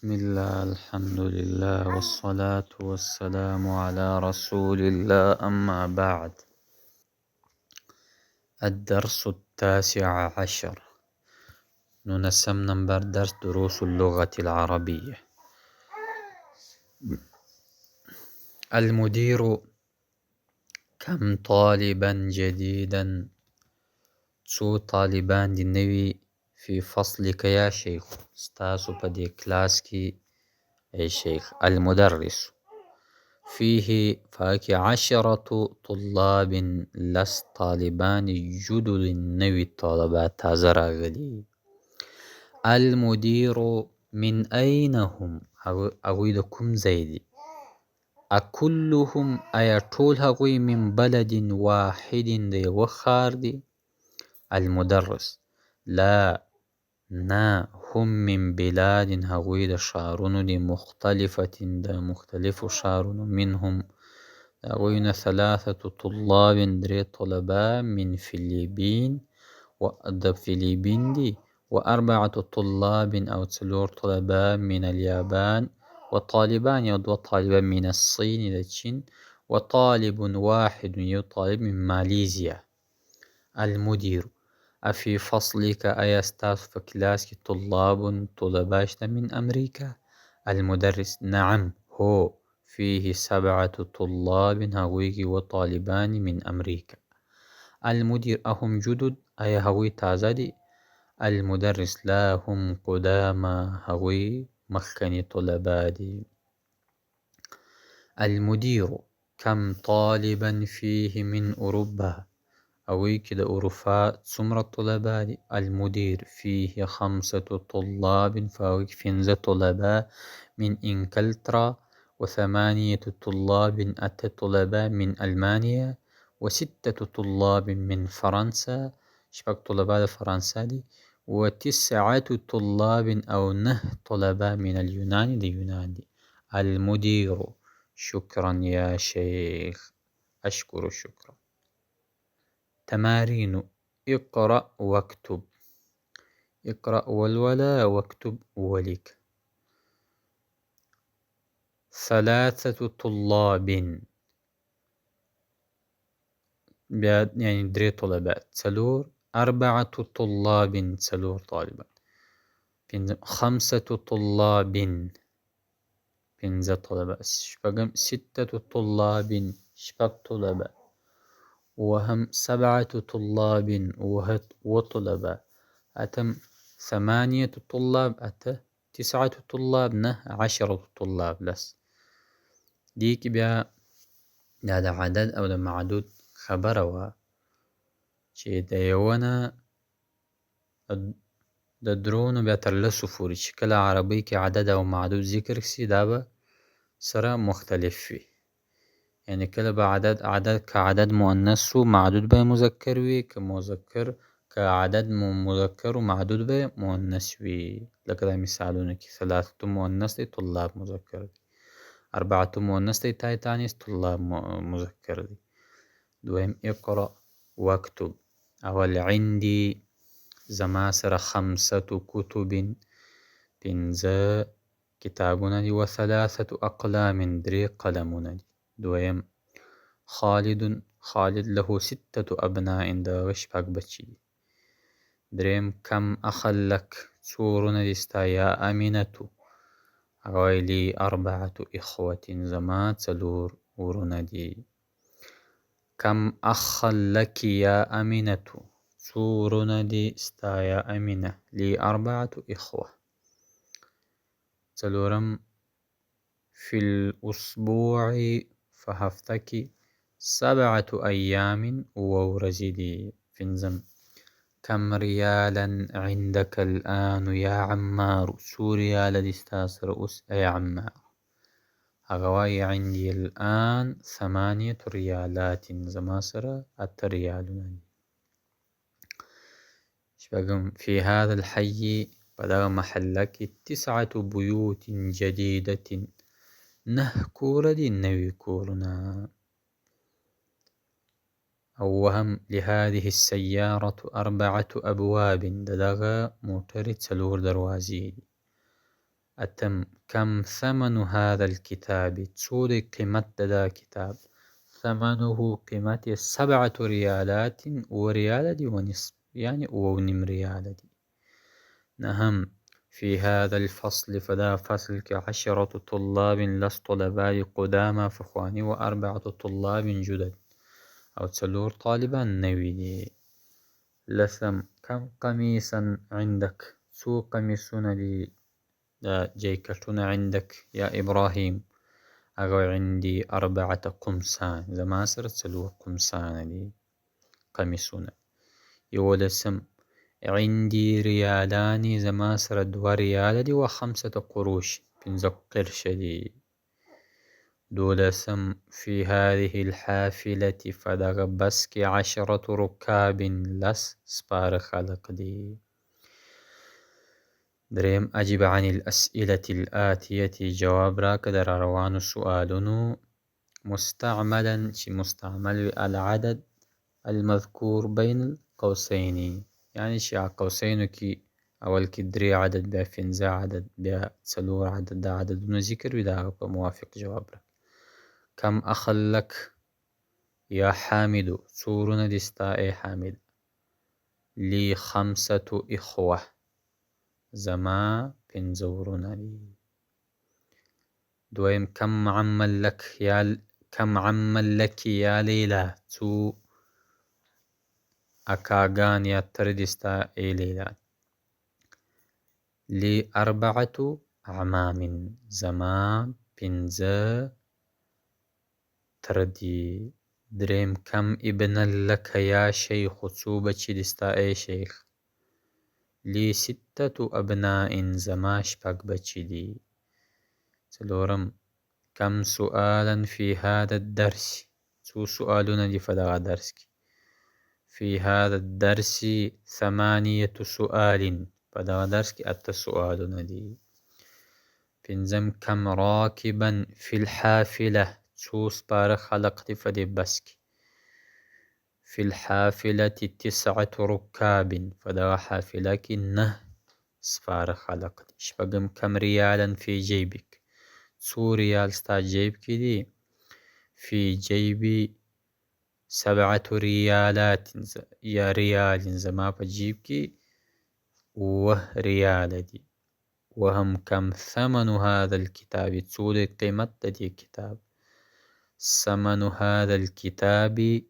بسم الله الحمد لله والصلاة والسلام على رسول الله، أما بعد. الدرس 19. ننسم نمبر درس دروس اللغة العربية. المدير: كم طالبا جديدا؟ څو طالبان دي نوي في فصلك يا شيخ؟ ستاسو په دې کلاس کې اي شيخ. المدرس: فيه فاكي 10 طلاب، لس طالبان جدد نوي طلبات تازه راغلي. المدير: من أين هم؟ هغوی د کوم ځای دي؟ أكلهم آیا ټول هغوی من بلد واحد د یوه ښار دي؟ المدرس: لا، نه، هم من بلاد، هغوی د ښارونو دي، مختلفة، د مختلفو ښارونو، منهم د هغوی نه 3 طلاب، 3 طلباء، من فلبين، د فلبين دي، و4 طلاب او 4 طلباء من اليابان، وطالبان او 2 طالبان من الصين د چین، وطالب واحد یو طالب من ماليزيا. المدير: أفي فصلك آیا ستاسو په کلاس کې طلاب طلباء شته من أمريكا؟ المدرس: نعم، هو فيه 7 طلاب، هغوی کې 7 طالبان من أمريكا. المدير: أهم جدد؟ آیا هغوی تازه دي؟ المدرس: لا، هم قدامى، هغوی مخکني طلباء دي. المدير: كم طالبا فيه من أوروبا؟ هغوی کې د اروپا څومره طلباء دي؟ المدير: فيه 5 طلاب، فهغوی کې 5 طلباء من انګلترا، و8 طلاب، 8 طلباء من ألمانيا، و6 طلاب من فرنسا، 6 طلباء د فرانسا دي، و9 طلاب او 9 طلباء من اليونان د يونان دي. المدير: شكرا يا شيخ. أشكر شكرا. تمارين: اقرأ واكتب. اقرأ والولا، واكتب ولك. 3 طلاب، يعني 3 طلباء. 4 طلاب، 4 طالبان. 5 طلاب، 5 طلباء. 6 طلاب، 6 طلباء. وهم 7 طلاب، وطلباء. أتم 8 طلاب، 9 طلاب، 10 طلاب لس. دي کې بیا دا د عدد او د معدود خبره وه چې د یوه نه د درو نه بیا تر لسو پورې چې کله عربۍ کې عدد او معدود ذکر سي دا به سره مختلف وي. یعنی کله به عدد که عدد مؤنث و معدود به مذکر وي، که عدد مذکر و معدود به مؤنث وي. لکه دا مثالونه کې 3 مؤنث دی، طلاب مذکر دی. 4 مؤنث دی، تای تانیث، طلاب مذکر دی. دویم: اقرأ واکتب. اول: عندي، زما سره 5 کتب، 5 کتابونه دي، و3 اقلام، 3 قلمونه دي. دویم: خالد له 6 أبناء، د 6 بچي دي. دریم: كم أخا لك؟ څو ورونه دي ستا؟ یا أمینة، هغه وایي لي 4 إخوة، زما 4 ورونه دي. كم أخا لك یا أمینة؟ څو ورونه دي ستا یا أمینة؟ لي 4 إخوة. څلورم: في الأسبوع، فهفته کې 7 أيام، 7 ورځې دي. پنځم: كم ريالا عندك الآن يا عمار؟ څو ریاله دي ستا سره اوس ای عمار؟ هغه وایي عندي الآن 8 ريالات، زما سره 8 ریالونه دي. شپږم: في هذا الحي، په دغه محله کې 9 بيوت جديدة، 9 کوره دي، نوي کورونه. اوهم: لهذه السيارة 4 أبواب، دغه موټرې 4 دروازې دي. أتم كم ثمن هذا الكتاب تصوري قيمة دا كتاب ثمنه قيمته 7 ريالات وريال دي ونصف يعني ونم ريال دي. نهم في هذا الفصل فدا فصل 10 طلاب لس طلباء قدامى فخواني و4 طلاب جدد أو تسلور طالبان نوي دي. لثم كم قميصا عندك سو قميصنا دي جيكتنا عندك يا إبراهيم أغو عندي 4 قمصان زما سرت سلو قمصان دي قميصنا يولسم عندي ريالان زما سرت 2 ريال دي و5 قروش بنزق قرش دي. دولسم في هذه الحافلة فدغ بسك 10 ركاب لس سبار خلق دي. دريم أجب عن الأسئلة الآتية جواب راك در روان سؤالنو مستعملا مستعمل العدد المذكور بين القوسين يعني شي قوسين كي أول كدري عدد بها فنزا عدد بها تسلور عدد دا عدد ذكر بدا موافق جواب راك. كم أخا لك يا حامد صورنا دستا حامد لي 5 إخوة زما بنزورنا لي. دويم كم عمل لك يا ليلى تو أكاغان يا تردستا ليلى لي 4 أعمام زما بنزا تردي. دريم كم ابن لك يا شيخ تو بچي دستا شيخ لي 6 أبناء زماش باك بچي دي. سلورم كم سؤالا في هذا الدرس تو سؤالنا دي فدغ درسك في هذا الدرس 8 سؤال فدغ درسك سؤالنا دي. بنزم كم راكبا في الحافلة تو سبار خلقت فدي بسك في الحافلة 9 ركاب فدغ حافلك سبار خلقت. شبقم كم ريالا في جيبك تو ريال ستا جيبك دي في جيبي 7 ريالات يا ريال زما بجيبك ريال دي. وهم كم ثمن هذا الكتاب تولي قيمة دي كتاب ثمن هذا الكتاب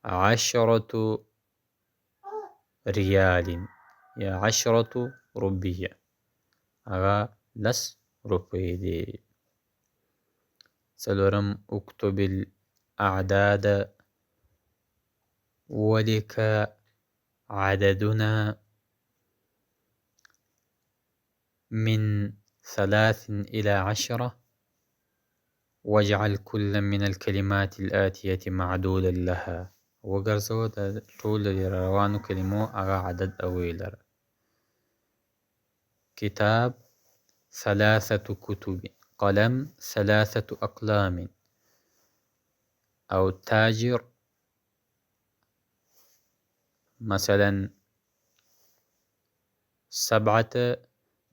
10 ريال يا 10 روبية أغا لس روبي دي. سلورم اكتب الأعداد ولك عددنا من 3 إلى 10 واجعل كل من الكلمات الآتية معدولا لها. وقرزو طول روانو كلمو أغا عدد أويلر. كتاب 3 كتب قلم 3 أقلام أو تاجر مثلا 7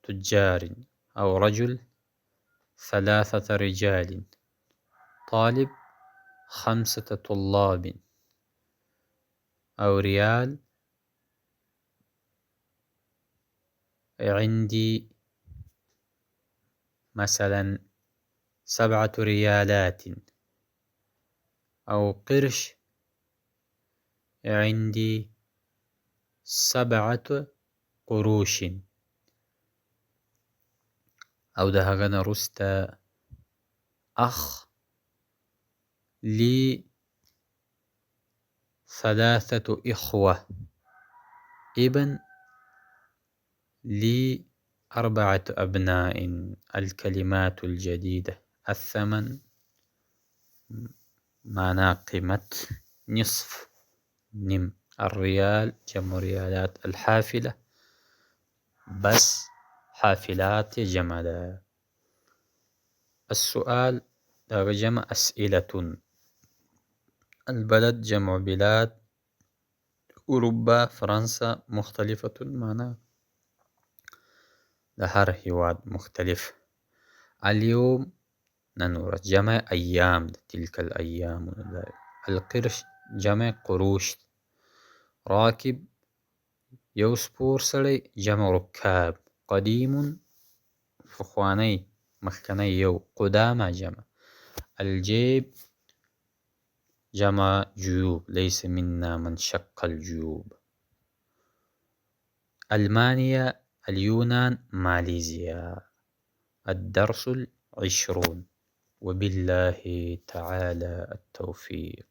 تجار أو رجل 3 رجال طالب 5 طلاب أو ريال عندي مثلا 7 ريالات أو قرش عندي 7 قروش أو دهغنا رستا أخ لي 3 إخوة ابن لي 4 أبناء. الكلمات الجديدة الثمن معناه قيمة نصف نم الريال جمع ريالات الحافلة بس حافلات جمع. السؤال جمع أسئلة البلد جمع بلاد أوروبا فرنسا مختلفة معناه ده هر هيواد مختلف. اليوم ننورة جمع أيام، تلك الأيام. القرش جمع قروش. راكب يو سپور سړی جمع ركاب. قديم فخواني مخکنی يو. قدامى جمع. الجيب جمع جيوب. ليس منا من شق الجيوب. ألمانيا، اليونان، ماليزيا. الدرس 20. وبالله تعالى التوفيق.